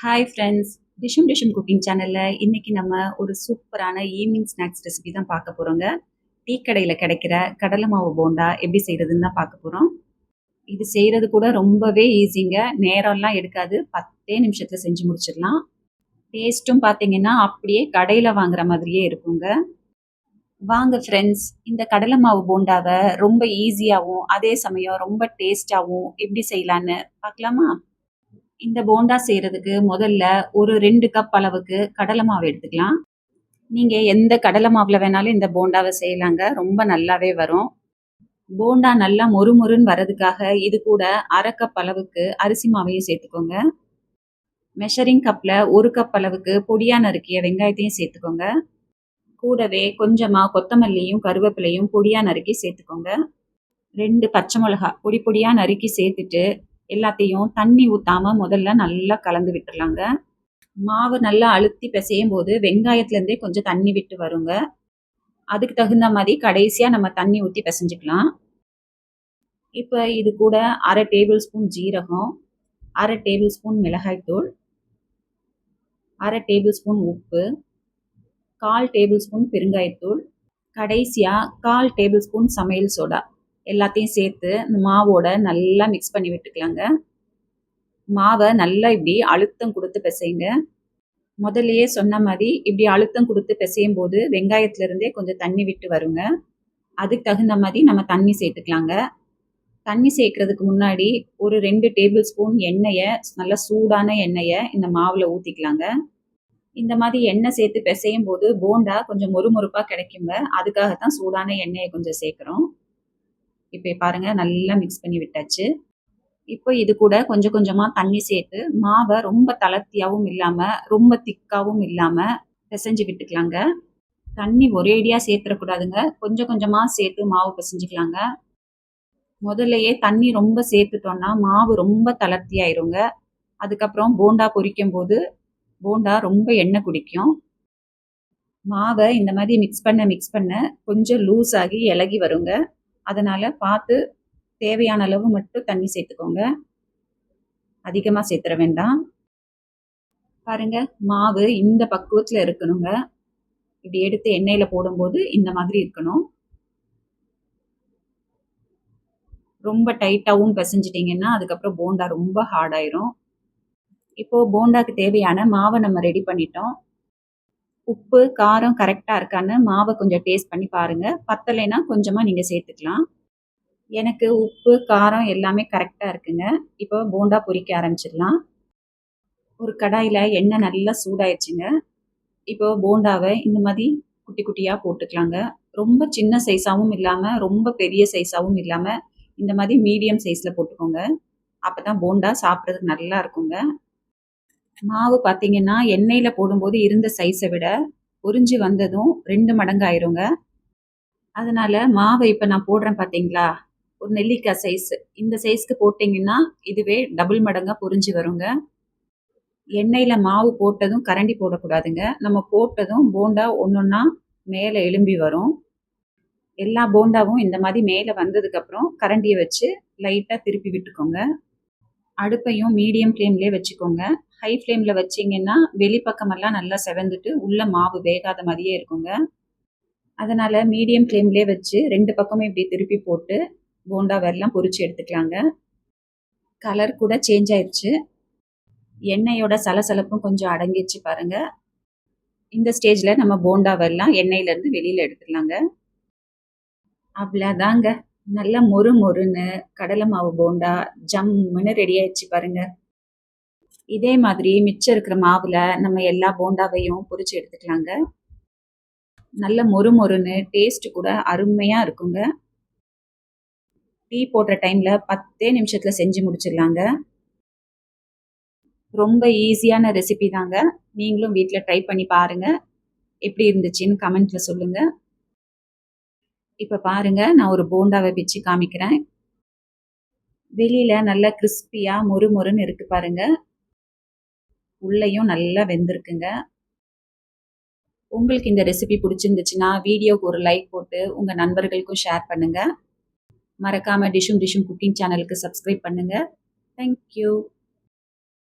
Hi friends. Dishum Dishum cooking சேனலில் இன்றைக்கி நம்ம ஒரு சூப்பரான ஈவினிங் ஸ்நாக்ஸ் ரெசிபி தான் பார்க்க போகிறோங்க. டீ கடையில் கிடைக்கிற கடலை மாவு போண்டா எப்படி செய்கிறதுன்னு தான் பார்க்க போகிறோம். இது செய்கிறது கூட ரொம்பவே ஈஸிங்க. நேரம்லாம் எடுக்காது. 10 நிமிஷத்தில் செஞ்சு முடிச்சிடலாம். டேஸ்ட்டும் பார்த்தீங்கன்னா அப்படியே கடையில் வாங்குற மாதிரியே இருக்குங்க. வாங்க ஃப்ரெண்ட்ஸ், இந்த கடலை மாவு போண்டாவை ரொம்ப ஈஸியாகவும் அதே சமயம் ரொம்ப டேஸ்டாகவும் எப்படி செய்யலான்னு பார்க்கலாமா? இந்த போண்டா செய்யறதுக்கு முதல்ல ஒரு 2 கப் அளவுக்கு கடலை மாவு எடுத்துக்கலாம். நீங்க எந்த கடலை மாவுல வேணாலும் இந்த போண்டாவை செய்யலாங்க. ரொம்ப நல்லாவே வரும். போண்டா நல்லா மொறுமொறுன்னு வரதுக்காக இது கூட 1/2 கப் அளவுக்கு அரிசி மாவையும் சேர்த்துக்கோங்க. மெஷரிங் கப்ல 1 கப் அளவுக்கு பொடியா நறுக்கிய வெங்காயத்தையும் சேர்த்துக்கோங்க. கூடவே கொஞ்சமா கொத்தமல்லியும் கருவேப்பிலையும் பொடியா நறுக்கி சேர்த்துக்கோங்க. 2 பச்சை மிளகாய் பொடி பொடியா நறுக்கி சேர்த்துட்டு எல்லாத்தையும் தண்ணி ஊத்தாம முதல்ல நல்லா கலந்து விட்டுறலாங்க. மாவு நல்லா அழுத்தி பிசையும் போது வெங்காயத்துலேருந்தே கொஞ்சம் தண்ணி விட்டு வருங்க. அதுக்கு தகுந்த மாதிரி கடைசியா நம்ம தண்ணி ஊற்றி பிசைஞ்சுக்கலாம். இப்போ இது கூட 1/2 டேபிள் ஸ்பூன் ஜீரகம், 1/2 டேபிள் ஸ்பூன் மிளகாய்த்தூள், 1/2 டேபிள் ஸ்பூன் உப்பு, 1/4 டேபிள் ஸ்பூன் பெருங்காயத்தூள், கடைசியா 1/4 டேபிள் ஸ்பூன் சமையல் சோடா எல்லாத்தையும் சேர்த்து இந்த மாவோட நல்லா மிக்ஸ் பண்ணி விட்டுக்கலாங்க. மாவை நல்லா இப்படி அழுத்தம் கொடுத்து பிசைங்க. முதல்லயே சொன்ன மாதிரி இப்படி அழுத்தம் கொடுத்து பிசையும் போது வெங்காயத்துலேருந்தே கொஞ்சம் தண்ணி விட்டு வருங்க. அதுக்கு தகுந்த மாதிரி நம்ம தண்ணி சேர்த்துக்கலாங்க. தண்ணி சேர்க்கறதுக்கு முன்னாடி ஒரு 2 டேபிள் ஸ்பூன் எண்ணெயை, நல்லா சூடான எண்ணெயை இந்த மாவில் ஊற்றிக்கலாங்க. இந்த மாதிரி எண்ணெய் சேர்த்து பிசையும் போது போண்டா கொஞ்சம் மொறுமொறுப்பாக கிடைக்குங்க. அதுக்காகத்தான் சூடான எண்ணெயை கொஞ்சம் சேர்க்குறோம். இப்போ பாருங்கள், நல்லா மிக்ஸ் பண்ணி விட்டாச்சு. இப்போ இது கூட கொஞ்சம் கொஞ்சமாக தண்ணி சேர்த்து மாவை ரொம்ப தளர்த்தியாகவும் இல்லாமல் ரொம்ப திக்காகவும் இல்லாமல் பிசைஞ்சு விட்டுக்கலாங்க. தண்ணி ஒரேடியாக சேர்த்துடக்கூடாதுங்க. கொஞ்சம் கொஞ்சமாக சேர்த்து மாவு பிசைஞ்சிக்கலாங்க. முதல்லையே தண்ணி ரொம்ப சேர்த்துட்டோம்னா மாவு ரொம்ப தளர்த்தி ஆயிருங்க. அதுக்கப்புறம் போண்டா பொரிக்கும் போது போண்டா ரொம்ப எண்ணெய் குடிக்கும். மாவை இந்த மாதிரி மிக்ஸ் பண்ண கொஞ்சம் லூஸ் ஆகி இலகி வருங்க. அதனால் பார்த்து தேவையான அளவு மட்டும் தண்ணி சேர்த்துக்கோங்க. அதிகமாக சேர்த்துற வேண்டாம். பாருங்க, மாவு இந்த பக்குவத்தில் இருக்கணுங்க. இப்படி எடுத்து எண்ணெயில் போடும்போது இந்த மாதிரி இருக்கணும். ரொம்ப டைட்டாகவும் பிசைஞ்சிட்டிங்கன்னா அதுக்கப்புறம் போண்டா ரொம்ப ஹார்டாயிரும். இப்போது போண்டாக்கு தேவையான மாவை நம்ம ரெடி பண்ணிட்டோம். உப்பு காரம் கரெக்டாக இருக்கான்னு மாவை கொஞ்சம் டேஸ்ட் பண்ணி பாருங்கள். பத்தலைன்னா கொஞ்சமாக நீங்கள் சேர்த்துக்கலாம். எனக்கு உப்பு காரம் எல்லாமே கரெக்டாக இருக்குங்க. இப்போ போண்டா பொரிக்க ஆரம்பிச்சிடலாம். ஒரு கடாயில் எண்ணெய் நல்லா சூடாயிடுச்சுங்க. இப்போ போண்டாவை இந்த மாதிரி குட்டி குட்டியாக போட்டுக்கலாங்க. ரொம்ப சின்ன சைஸாகவும் இல்லாமல் ரொம்ப பெரிய சைஸாகவும் இல்லாமல் இந்த மாதிரி மீடியம் சைஸில் போட்டுக்கோங்க. அப்போ தான் போண்டா சாப்பிட்றதுக்கு நல்லா இருக்குங்க. மாவு பார்த்தீங்கன்னா எண்ணெயில் போடும்போது இருந்த சைஸை விட பொரிஞ்சு வந்ததும் 2 மடங்கு ஆயிருங்க. அதனால் மாவை இப்போ நான் போடுறேன் பார்த்தீங்களா, ஒரு நெல்லிக்காய் சைஸ், இந்த சைஸ்க்கு போட்டிங்கன்னா இதுவே டபுள் மடங்காக பொரிஞ்சு வருங்க. எண்ணெயில் மாவு போட்டதும் கரண்டி போடக்கூடாதுங்க. நம்ம போட்டதும் போண்டா ஒன்றொன்னா மேலே எழும்பி வரும். எல்லா போண்டாவும் இந்த மாதிரி மேலே வந்ததுக்கப்புறம் கரண்டியை வச்சு லைட்டாக திருப்பி விட்டுக்கோங்க. அடுப்பையும் மீடியம் ஃப்ளேம்லேயே வச்சுக்கோங்க. ஹை ஃப்ளேமில் வச்சிங்கன்னா வெளிப்பக்கமெல்லாம் நல்லா செவந்துட்டு உள்ள மாவு வேகாத மாதிரியே இருக்குங்க. அதனால் மீடியம் ஃப்ளேம்லேயே வச்சு 2 பக்கமும் இப்படி திருப்பி போட்டு போண்டாவெல்லாம் பொரிச்சு எடுத்துக்கலாங்க. கலர் கூட சேஞ்ச் ஆயிடுச்சு. எண்ணெயோட சலசலப்பும் கொஞ்சம் அடங்கிடுச்சு பாருங்க. இந்த ஸ்டேஜில் நம்ம போண்டாவெல்லாம் எண்ணெயிலேருந்து வெளியில் எடுத்துடலாங்க. அவ்வளோதாங்க, நல்ல மொறு மொறுன்னு கடலை மாவு போண்டா ஜம்முன்னு ரெடி ஆயிடுச்சு பாருங்க. இதே மாதிரி மிச்சம் இருக்கிற மாவில் நம்ம எல்லா போண்டாவையும் பொரிச்சு எடுத்துக்கலாங்க. நல்ல மொறு மொறுன்னு டேஸ்ட் கூட அருமையாக இருக்குங்க. டீ போடுற டைமில் 10 நிமிஷத்தில் செஞ்சு முடிச்சிடலாங்க. ரொம்ப ஈஸியான ரெசிபி தாங்க. நீங்களும் வீட்டில் ட்ரை பண்ணி பாருங்கள். எப்படி இருந்துச்சுன்னு கமெண்ட்டில் சொல்லுங்கள். இப்போ பாருங்கள், நான் ஒரு போண்டாவை பிச்சு காமிக்கிறேன். வெளியில் நல்லா கிறிஸ்பியாக மொறு மொறுன்னு இருக்குது பாருங்கள். உள்ளேயும் நல்லா வெந்திருக்குங்க. உங்களுக்கு இந்த ரெசிபி பிடிச்சிருந்துச்சுன்னா வீடியோக்கு ஒரு லைக் போட்டு உங்கள் நண்பர்களுக்கும் ஷேர் பண்ணுங்கள். மறக்காமல் டிஷ்ஷும் குக்கிங் சேனலுக்கு சப்ஸ்கிரைப் பண்ணுங்கள். தேங்க்யூ.